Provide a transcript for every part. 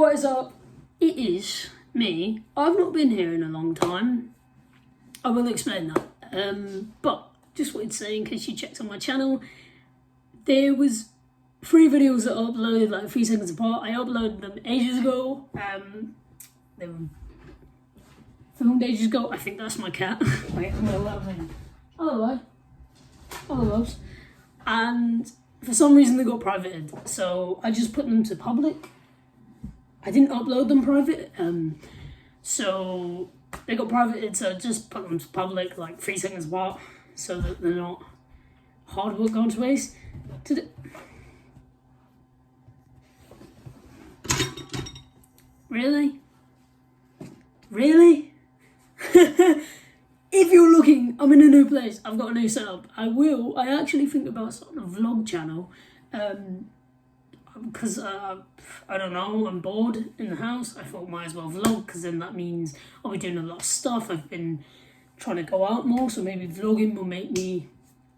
What is up? It is me. I've not been here in a long time. I will explain that. But just wanted to say, in case you checked on my channel, there was 3 videos that I uploaded like 3 seconds apart. I uploaded them ages ago. They were filmed ages ago. I think that's my cat. Wait, I'm gonna let him in. Hello. Hello. And for some reason they got privated, so I just put them to public. I didn't upload them private, so they got privated, so I just put them to public like 3 seconds apart, so that they're not hard work gone to waste. Really? Really? If you're looking, I'm in a new place. I've got a new setup. I actually think about starting a vlog channel. Because, I don't know, I'm bored in the house. I thought might as well vlog, because then that means I'll be doing a lot of stuff. I've been trying to go out more, so maybe vlogging will make me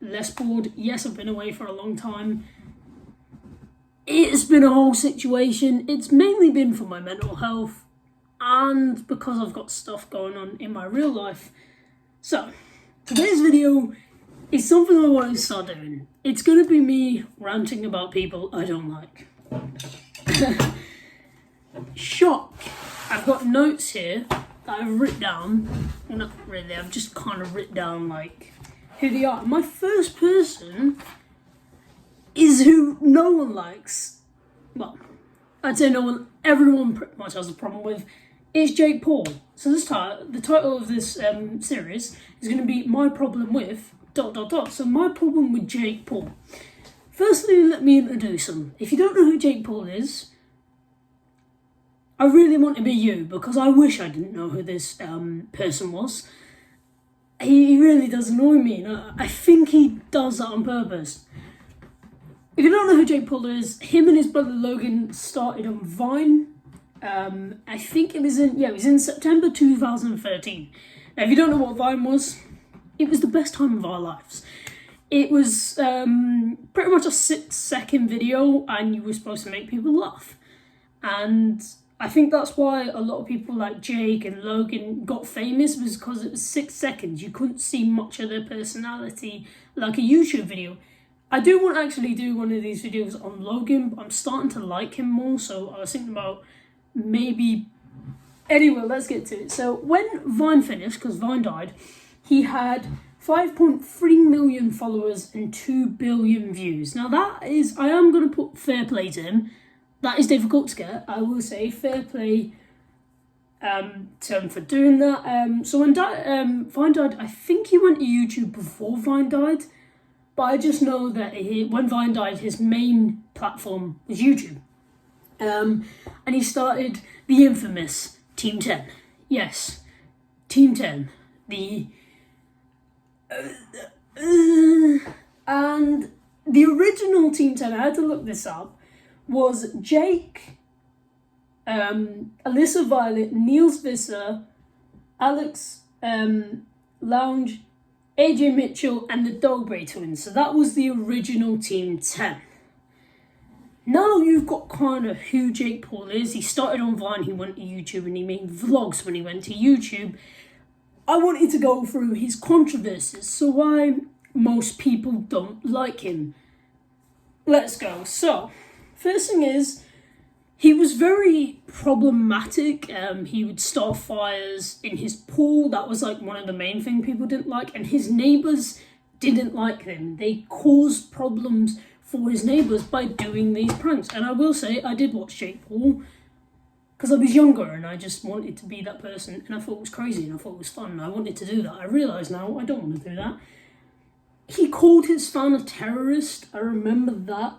less bored. Yes, I've been away for a long time. It's been a whole situation. It's mainly been for my mental health and because I've got stuff going on in my real life. So, today's video is something I want to start doing. It's going to be me ranting about people I don't like. Shock! I've got notes here that I've written down. Well, not really, I've just kind of written down like who they are. My first person is who no one likes. Well, I'd say no one, everyone pretty much has a problem with. Is Jake Paul. So the title of this series is going to be My Problem With ... So my problem with Jake Paul. Firstly, let me introduce him. If you don't know who Jake Paul is, I really want to be you, because I wish I didn't know who this person was. He really does annoy me, and I think he does that on purpose. If you don't know who Jake Paul is, him and his brother Logan started on Vine. I think it was in September 2013. Now, if you don't know what Vine was, it was the best time of our lives. It was pretty much a 6-second video, and you were supposed to make people laugh. And I think that's why a lot of people like Jake and Logan got famous, was because it was 6 seconds. You couldn't see much of their personality like a YouTube video. I do want to actually do one of these videos on Logan, but I'm starting to like him more, so I was thinking about maybe... Anyway, let's get to it. So when Vine finished, because Vine died, he had 5.3 million followers and 2 billion views. Now that is, I am going to put fair play to him. That is difficult to get. I will say fair play to him for doing that. So when Vine died, I think he went to YouTube before Vine died. But I just know that when Vine died, his main platform was YouTube. And he started the infamous Team 10. Yes, Team 10. And the original Team 10, I had to look this up, was Jake, Alyssa Violet, Niels Visser, Alex Lounge, AJ Mitchell, and the Dobre twins. So that was the original Team 10. Now you've got kind of who Jake Paul is. He started on Vine, he went to YouTube, and he made vlogs when he went to YouTube. I wanted to go through his controversies, so why most people don't like him. Let's go. So, first thing is, he was very problematic. He would start fires in his pool. That was like one of the main things people didn't like, and his neighbours didn't like him. They caused problems for his neighbours by doing these pranks. And I will say, I did watch Jake Paul because I was younger and I just wanted to be that person, and I thought it was crazy and I thought it was fun and I wanted to do that. I realise now I don't want to do that. He called his fan a terrorist. I remember that.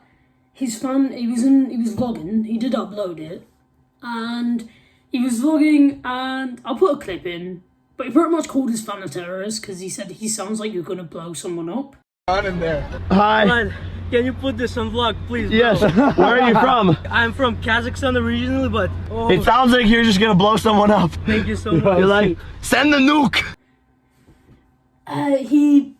His fan, he was vlogging, he did upload it, and he was vlogging, and I'll put a clip in, but he pretty much called his fan a terrorist because he said he sounds like you're going to blow someone up. On in there. Hi. Man, can you put this on vlog, please, bro? Yes. Where are you from? I'm from Kazakhstan originally, but... Oh, It sounds like you're just gonna blow someone up. thank you so much. You're like, send the nuke. He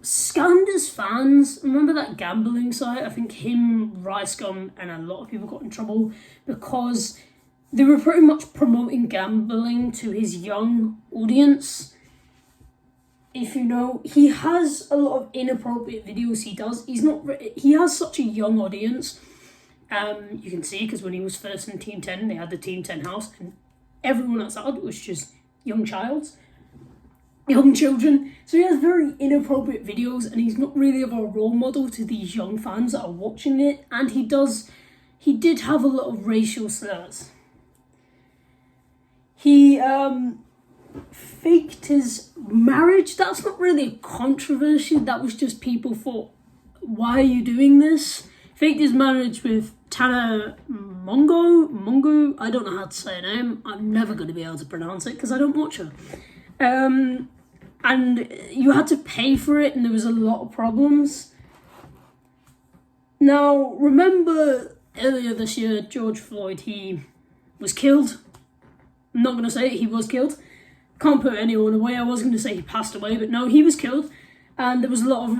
scammed his fans. Remember that gambling site? I think him, Rice Gum, and a lot of people got in trouble because they were pretty much promoting gambling to his young audience. If you know, he has a lot of inappropriate videos he does. He has such a young audience. You can see, because when he was first in Team 10, they had the Team 10 house, and everyone outside was just young children. So he has very inappropriate videos, and he's not really of a role model to these young fans that are watching it. And he did have a lot of racial slurs. He faked his marriage. That's not really a controversy. That was just people thought, why are you doing this? Faked his marriage with Tana Mongo. I don't know how to say her name. I'm never going to be able to pronounce it because I don't watch her. And you had to pay for it, and there was a lot of problems. Now, remember earlier this year, George Floyd, he was killed. I'm not going to say he was killed. Can't put anyone away. I was going to say he passed away, but no, he was killed. And there was a lot of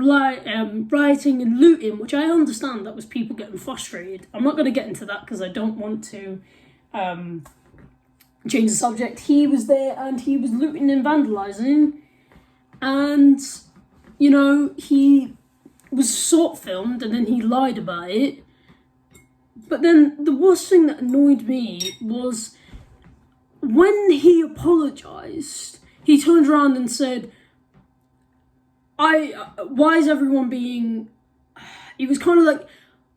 rioting and looting, which I understand. That was people getting frustrated. I'm not going to get into that because I don't want to change the subject. He was there and he was looting and vandalising. And, you know, he was sort of filmed and then he lied about it. But then the worst thing that annoyed me was when he apologised, he turned around and said, why is everyone being... He was kind of like,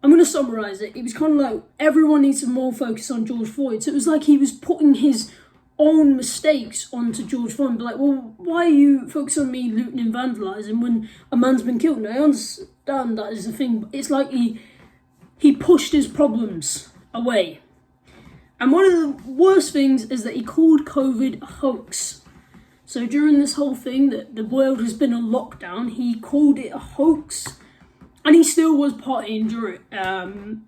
I'm going to summarise it. It was kind of like, everyone needs to more focus on George Floyd. So it was like he was putting his own mistakes onto George Floyd. But like, well, why are you focusing on me looting and vandalising when a man's been killed? And I understand that is the thing, but it's like he pushed his problems away. And one of the worst things is that he called COVID a hoax. So during this whole thing that the world has been on lockdown, he called it a hoax. And he still was partying during it.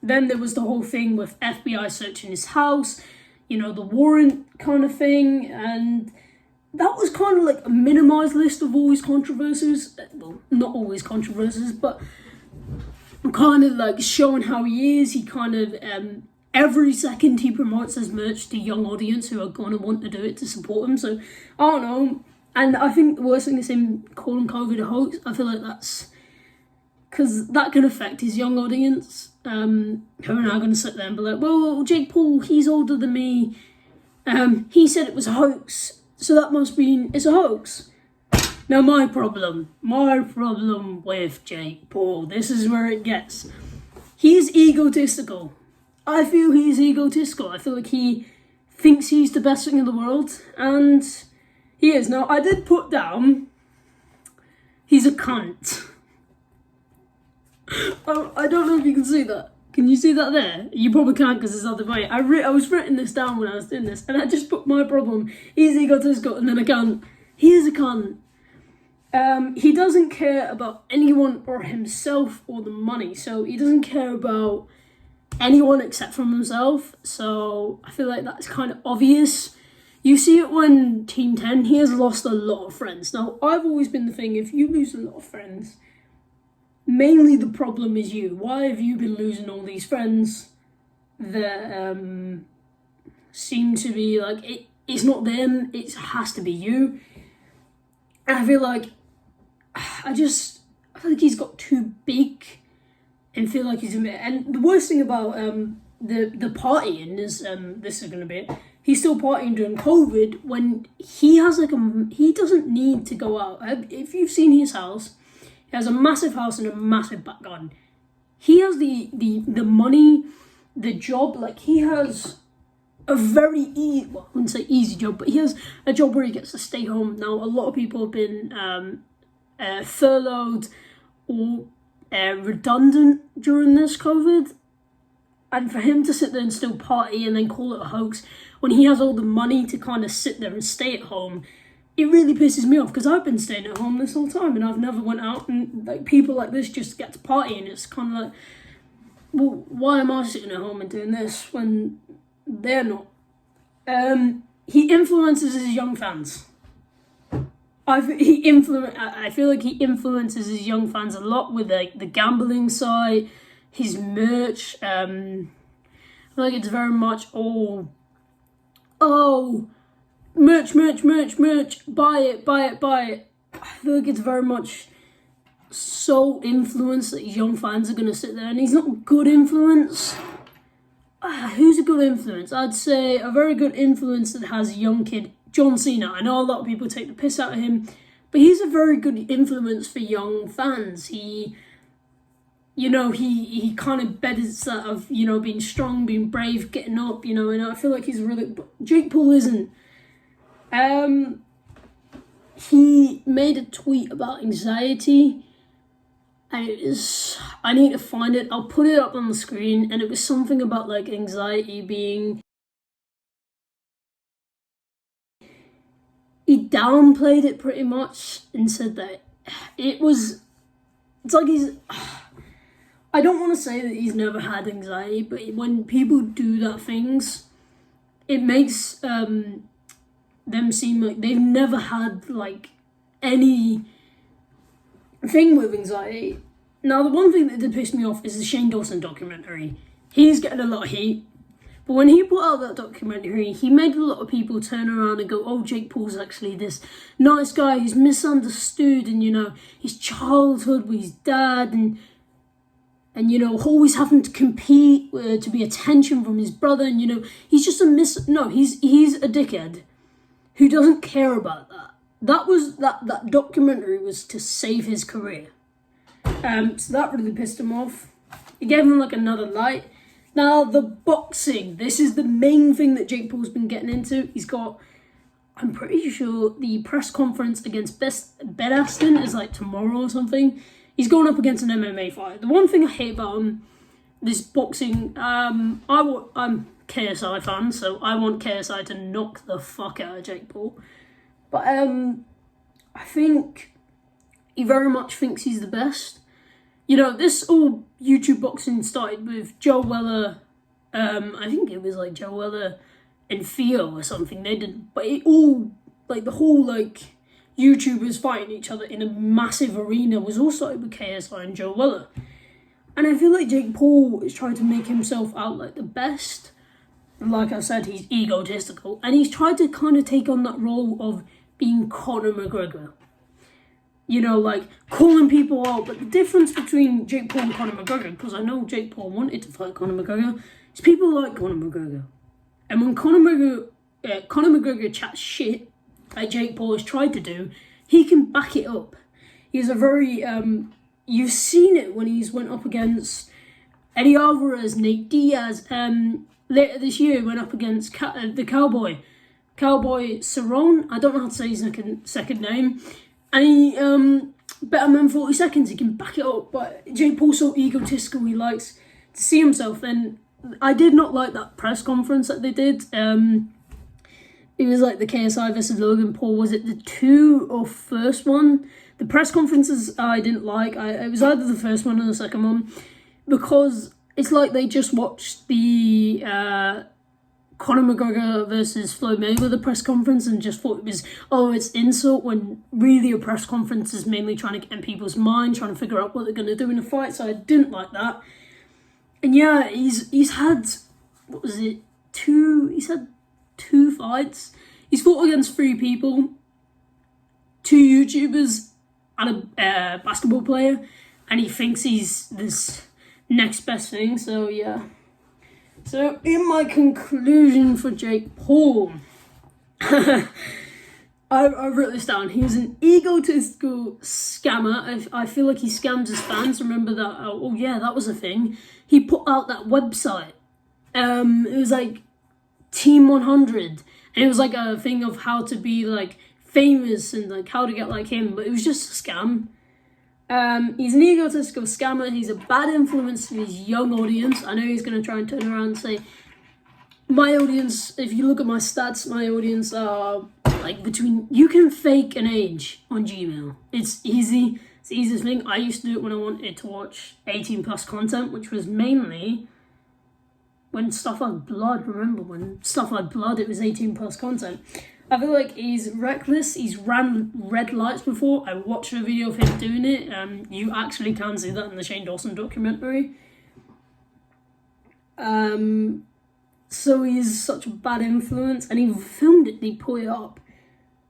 Then there was the whole thing with FBI searching his house, you know, the warrant kind of thing. And that was kind of like a minimised list of all his controversies. Well, not always controversies, but kind of like showing how he is. He kind of... every second he promotes his merch to young audience who are going to want to do it to support him. So, I don't know. And I think the worst thing is him calling COVID a hoax. I feel like that's... because that can affect his young audience. Who are now going to sit there and be like, well, Jake Paul, he's older than me. He said it was a hoax. So that must mean it's a hoax. Now, my problem with Jake Paul, this is where it gets. He's egotistical. I feel he's egotistical. I feel like he thinks he's the best thing in the world, and he is. Now, I did put down, he's a cunt. I don't know if you can see that. Can you see that there? You probably can't because it's other way. I was writing this down when I was doing this, and I just put my problem. He's egotistical, and then a cunt. He is a cunt. He doesn't care about anyone or himself or the money, so he doesn't care about anyone except from himself. So I feel like that's kind of obvious. You see it when Team 10, he has lost a lot of friends. Now, I've always been the thing, if you lose a lot of friends, mainly the problem is you. Why have you been losing all these friends that seem to be like, it's not them, it has to be you. And I feel like, I feel like he's got too big and feel like he's a bit. And the worst thing about the partying is, this is going to be it, he's still partying during COVID when he has like he doesn't need to go out. If you've seen his house, he has a massive house and a massive back garden. He has the money, the job, like he has a very easy, well, I wouldn't say easy job, but he has a job where he gets to stay home. Now, a lot of people have been furloughed or redundant during this COVID, and for him to sit there and still party and then call it a hoax when he has all the money to kind of sit there and stay at home, it really pisses me off because I've been staying at home this whole time and I've never went out, and like people like this just get to party, and it's kind of like, well, why am I sitting at home and doing this when they're not? He influences his young fans. I feel like he influences his young fans a lot with like the gambling side, his merch. I feel like it's very much all, oh, merch, buy it. I feel like it's very much so influenced that young fans are going to sit there, and he's not a good influence. Who's a good influence? I'd say a very good influence that has a young kid, John Cena. I know a lot of people take the piss out of him, but he's a very good influence for young fans. He kind of beds that of, being strong, being brave, getting up, and I feel like he's really, but Jake Paul isn't. He made a tweet about anxiety, and I need to find it, I'll put it up on the screen, and it was something about like anxiety being, he downplayed it pretty much and said that it's like I don't want to say that he's never had anxiety, but when people do that things, it makes them seem like they've never had like any thing with anxiety. Now, the one thing that did piss me off is the Shane Dawson documentary. He's getting a lot of heat, but when he put out that documentary, he made a lot of people turn around and go, oh, Jake Paul's actually this nice guy who's misunderstood, and his childhood with his dad, and always having to compete to be attention from his brother, and he's just he's a dickhead who doesn't care about that. That documentary was to save his career. So that really pissed him off. It gave him like another light. Now, the boxing, this is the main thing that Jake Paul's been getting into. He's got, I'm pretty sure, the press conference against Ben Aston is like tomorrow or something. He's going up against an MMA fighter. The one thing I hate about this boxing, I'm KSI fan, so I want KSI to knock the fuck out of Jake Paul. But I think he very much thinks he's the best. This all YouTube boxing started with Joe Weller. I think it was like Joe Weller and Theo or something. They did, but it all like the whole like YouTubers fighting each other in a massive arena was all started with KSI and Joe Weller. And I feel like Jake Paul is trying to make himself out like the best. Like I said, he's egotistical, and he's tried to kind of take on that role of being Conor McGregor. Like calling people out. But the difference between Jake Paul and Conor McGregor, because I know Jake Paul wanted to fight Conor McGregor, is people like Conor McGregor. And when Conor McGregor chats shit, like Jake Paul has tried to do, he can back it up. He's a very, you've seen it when he's went up against Eddie Alvarez, Nate Diaz, later this year went up against the Cowboy Cerrone. I don't know how to say his second name. And he bet him in 40 seconds. He can back it up. But Jake Paul's so egotistical. He likes to see himself. And I did not like that press conference that they did. It was like the KSI versus Logan Paul. Was it the 2 or first one? The press conferences I didn't like. It was either the first one or the second one. Because it's like they just watched the Conor McGregor versus Floyd Mayweather press conference and just thought it was, it's insult, when really a press conference is mainly trying to get in people's mind, trying to figure out what they're going to do in a fight. So I didn't like that. And yeah, he's had, what was it, he's had 2 fights. He's fought against 3 people, 2 YouTubers and a basketball player, and he thinks he's this next best thing. So yeah. So in my conclusion for Jake Paul, I wrote this down. He was an egotistical scammer. I feel like he scams his fans. Remember that? Oh yeah, that was a thing. He put out that website. It was like Team 100, and it was like a thing of how to be like famous and like how to get like him, but it was just a scam. He's an egotistical scammer. He's a bad influence to his young audience. I know he's going to try and turn around and say, my audience, if you look at my stats, my audience are like you can fake an age on Gmail. It's easy. It's the easiest thing. I used to do it when I wanted to watch 18 plus content, which was mainly when stuff like blood. Remember when stuff like blood, it was 18 plus content. I feel like he's reckless. He's ran red lights before. I watched a video of him doing it. You actually can see that in the Shane Dawson documentary. So he is such a bad influence, and he filmed it and he put it up.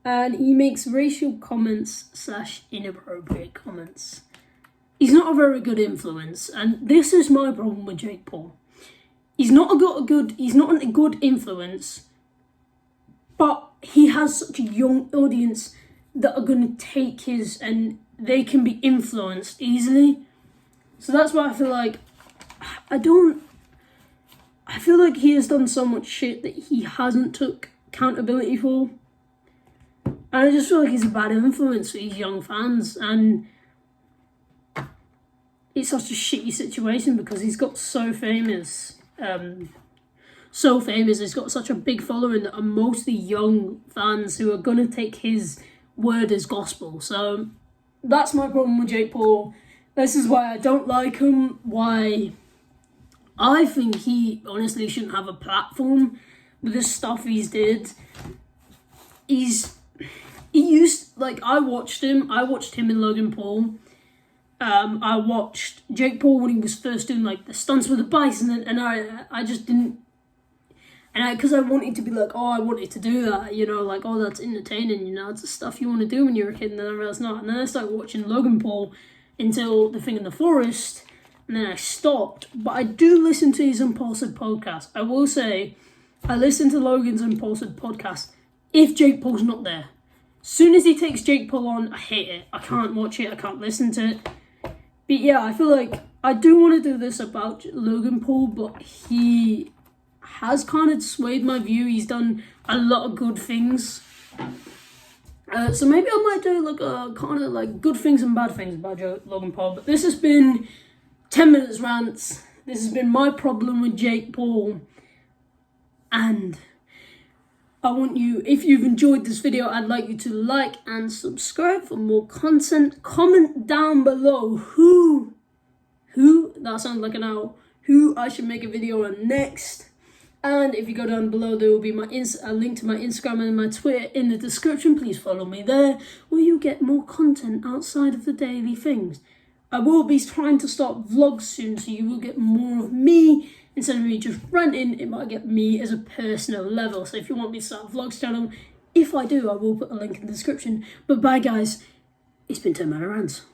And he makes racial comments / inappropriate comments. He's not a very good influence, and this is my problem with Jake Paul. He's not a good influence, but he has such a young audience that are going to take his, and they can be influenced easily. So that's why I feel like I feel like he has done so much shit that he hasn't took accountability for. And I just feel like he's a bad influence for these young fans, and it's such a shitty situation because he's got so famous, he's got such a big following that are mostly young fans who are going to take his word as gospel. So that's my problem with Jake Paul. This is why I don't like him, why I think he honestly shouldn't have a platform with the stuff he's did. I watched him and Logan Paul. I watched Jake Paul when he was first doing like the stunts with the bikes, and I just didn't, and because I wanted to be like, oh, I wanted to do that, you know, like, oh, that's entertaining, you know, it's the stuff you want to do when you're a kid, and then I realized not, and then I started watching Logan Paul until The Thing in the Forest, and then I stopped. But I do listen to his Impulsive podcast. I will say, I listen to Logan's Impulsive podcast if Jake Paul's not there. Soon as he takes Jake Paul on, I hate it. I can't watch it. I can't listen to it. But yeah, I feel like I do want to do this about Logan Paul, but he has kind of swayed my view. He's done a lot of good things. So maybe I might do like a kind of like good things and bad things about Logan Paul. But this has been 10 minutes rants. This has been my problem with Jake Paul. And I want you, if you've enjoyed this video, I'd like you to like and subscribe for more content. Comment down below who, that sounds like an owl, who I should make a video on next. And if you go down below, there will be a link to my Instagram and my Twitter in the description. Please follow me there, where you get more content outside of the daily things. I will be trying to start vlogs soon, so you will get more of me. Instead of me just ranting, it might get me as a personal level. So if you want me to start a vlogs channel, if I do, I will put a link in the description. But bye guys, it's been 10 Minute Rants.